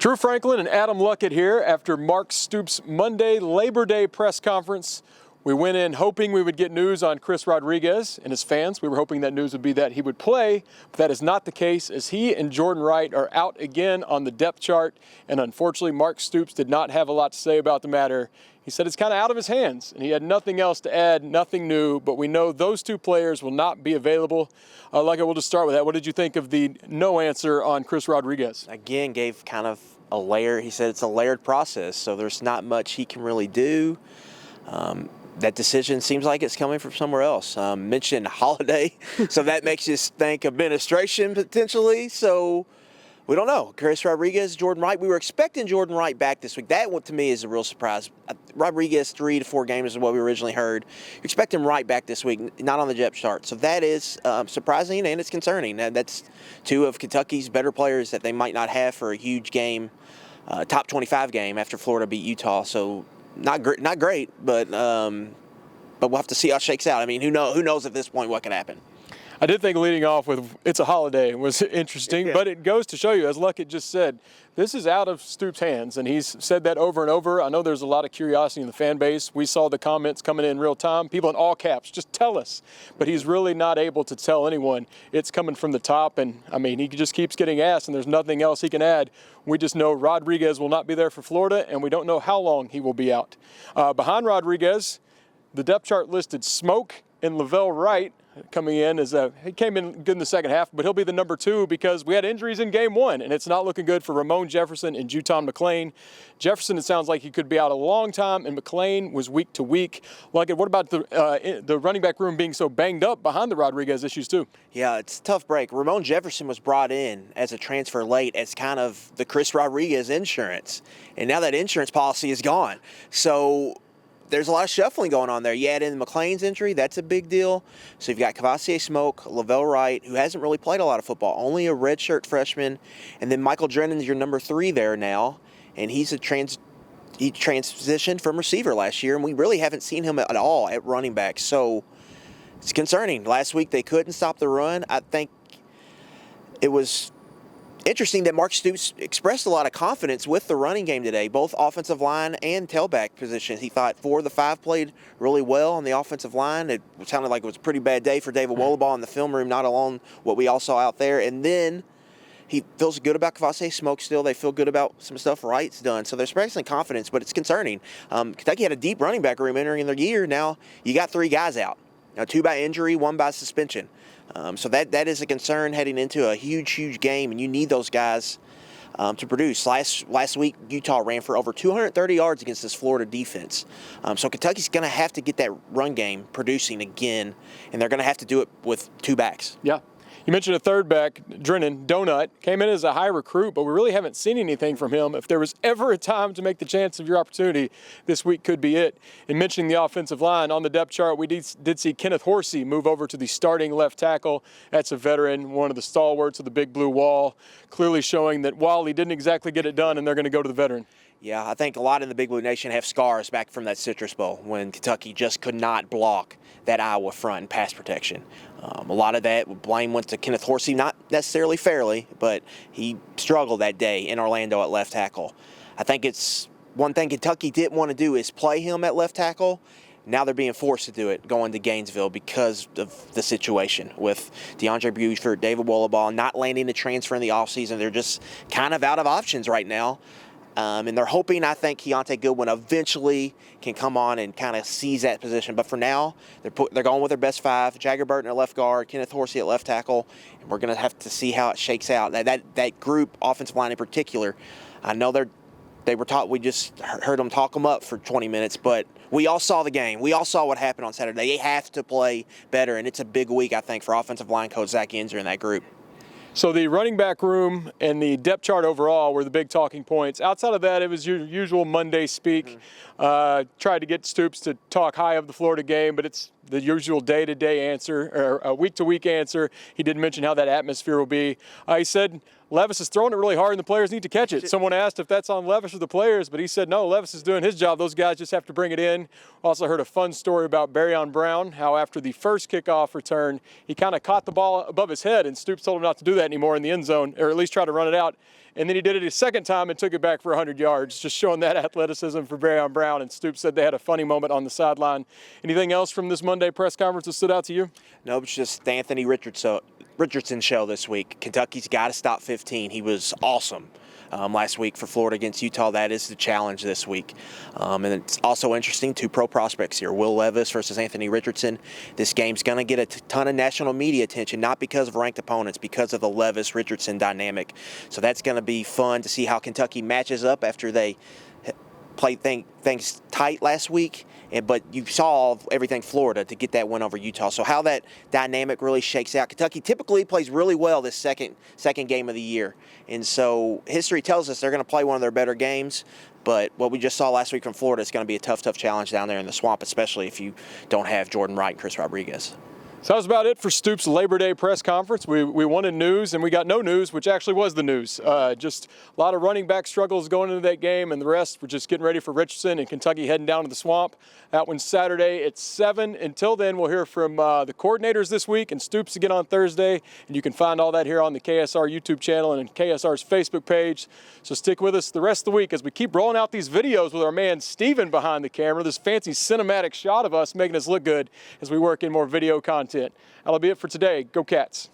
Drew Franklin and Adam Luckett here after Mark Stoops' Monday Labor Day press conference. We went in hoping we would get news on Chris Rodriguez and his fans. We were hoping that news would be that he would play, but that is not the case as he and Jordan Wright are out again on the depth chart. And unfortunately, Mark Stoops did not have a lot to say about the matter. He said it's kind of out of his hands and he had nothing else to add, nothing new, but we know those two players will not be available. Luckett, we'll just start with that. What did you think of the no answer on Chris Rodriguez? Again, gave kind of a layer. He said it's a layered process, so there's not much he can really do. That decision seems like it's coming from somewhere else. Mentioned holiday, so that makes you think administration potentially. So we don't know. Chris Rodriguez, Jordan Wright. We were expecting Jordan Wright back this week. That one to me is a real surprise. Rodriguez 3 to 4 games is what we originally heard. You're expecting Wright back this week, not on the depth chart. So that is surprising and it's concerning. That's two of Kentucky's better players that they might not have for a huge game, top 25 game after Florida beat Utah. So not great, but we'll have to see how it shakes out. I mean, who knows at this point what could happen. I did think leading off with "it's a holiday" was interesting, Yeah. But it goes to show you, as Luckett just said, this is out of Stoops' hands, and he's said that over and over. I know there's a lot of curiosity in the fan base. We saw the comments coming in real time, people in all caps, just tell us. But he's really not able to tell anyone. It's coming from the top, and I mean, he just keeps getting asked, and there's nothing else he can add. We just know Rodriguez will not be there for Florida, and we don't know how long he will be out. Behind Rodriguez, the depth chart listed Smoke and Lavelle Wright coming in as he came in good in the second half, but he'll be the number 2 because we had injuries in game 1, and it's not looking good for Ramon Jefferson and Juton McClain. Jefferson, it sounds like he could be out a long time, and McClain was week to week. Luckett, what about the running back room being so banged up behind the Rodriguez issues too? Yeah, it's a tough break. Ramon Jefferson was brought in as a transfer late as kind of the Chris Rodriguez insurance, and now that insurance policy is gone. So there's a lot of shuffling going on there. You add in McClain's injury, that's a big deal. So you've got Kavosiey Smoke, Lavelle Wright, who hasn't really played a lot of football, only a redshirt freshman, and then Michael Drennan's your number 3 there now, and he transitioned from receiver last year, and we really haven't seen him at all at running back. So it's concerning. Last week they couldn't stop the run. I think it was interesting that Mark Stoops expressed a lot of confidence with the running game today, both offensive line and tailback positions. He thought 4 of the 5 played really well on the offensive line. It sounded like it was a pretty bad day for David Wollabaugh in the film room, not alone what we all saw out there. And then he feels good about Kavosiey Smoke still. They feel good about some stuff Wright's done. So they're expressing confidence, but it's concerning. Kentucky had a deep running back room entering the year. Now you got 3 guys out. Now 2 by injury, 1 by suspension. So that is a concern heading into a huge game, and you need those guys to produce. Last week, Utah ran for over 230 yards against this Florida defense. So Kentucky's going to have to get that run game producing again, and they're going to have to do it with 2 backs. Yeah. You mentioned a third back, Drennan, Donut, came in as a high recruit, but we really haven't seen anything from him. If there was ever a time to make the chance of your opportunity, this week could be it. In mentioning the offensive line, on the depth chart, we did see Kenneth Horsey move over to the starting left tackle. That's a veteran, one of the stalwarts of the Big Blue Wall, clearly showing that while he didn't exactly get it done, and they're going to go to the veteran. Yeah, I think a lot in the Big Blue Nation have scars back from that Citrus Bowl when Kentucky just could not block that Iowa front in pass protection. A lot of that blame went to Kenneth Horsey, not necessarily fairly, but he struggled that day in Orlando at left tackle. I think it's one thing Kentucky didn't want to do is play him at left tackle. Now they're being forced to do it going to Gainesville because of the situation with DeAndre Buford, David Wollabaugh not landing the transfer in the offseason. They're just kind of out of options right now. And they're hoping, I think, Keontae Goodwin eventually can come on and kind of seize that position. But for now, they're going with their best 5. Jagger Burton at left guard, Kenneth Horsey at left tackle. And we're going to have to see how it shakes out. That group, offensive line in particular, I know they were taught. We just heard them talk them up for 20 minutes, but we all saw the game. We all saw what happened on Saturday. They have to play better, and it's a big week, I think, for offensive line coach Zach Yenser in that group. So the running back room and the depth chart overall were the big talking points. Outside of that, it was your usual Monday speak. Tried to get Stoops to talk high of the Florida game, but it's the usual day-to-day answer or a week-to-week answer. He did mention how that atmosphere will be. He said, Levis is throwing it really hard and the players need to catch it. Someone asked if that's on Levis or the players, but he said no, Levis is doing his job. Those guys just have to bring it in. Also heard a fun story about Barryon Brown, how after the first kickoff return, he kind of caught the ball above his head, and Stoops told him not to do that anymore in the end zone, or at least try to run it out. And then he did it a second time and took it back for 100 yards, just showing that athleticism for Barryon Brown. And Stoops said they had a funny moment on the sideline. Anything else from this Monday press conference that stood out to you? No, it's just the Anthony Richardson show this week. Kentucky's got to stop 15. He was awesome last week for Florida against Utah. That is the challenge this week. And it's also interesting, two pro prospects here, Will Levis versus Anthony Richardson. This game's going to get a ton of national media attention, not because of ranked opponents, because of the Levis-Richardson dynamic. So that's going to be fun to see how Kentucky matches up after they played things tight last week, but you saw everything Florida to get that win over Utah. So how that dynamic really shakes out. Kentucky typically plays really well this second game of the year, and so history tells us they're going to play one of their better games. But what we just saw last week from Florida is going to be a tough challenge down there in the swamp, especially if you don't have Jordan Wright and Chris Rodriguez. So that was about it for Stoops' Labor Day press conference. We wanted news, and we got no news, which actually was the news. Just a lot of running back struggles going into that game, and the rest, we're just getting ready for Richardson and Kentucky heading down to the swamp. That one's Saturday at 7. Until then, we'll hear from the coordinators this week and Stoops again on Thursday. And you can find all that here on the KSR YouTube channel and KSR's Facebook page. So stick with us the rest of the week as we keep rolling out these videos with our man Steven behind the camera, this fancy cinematic shot of us making us look good as we work in more video content. That'll be it for today. Go Cats.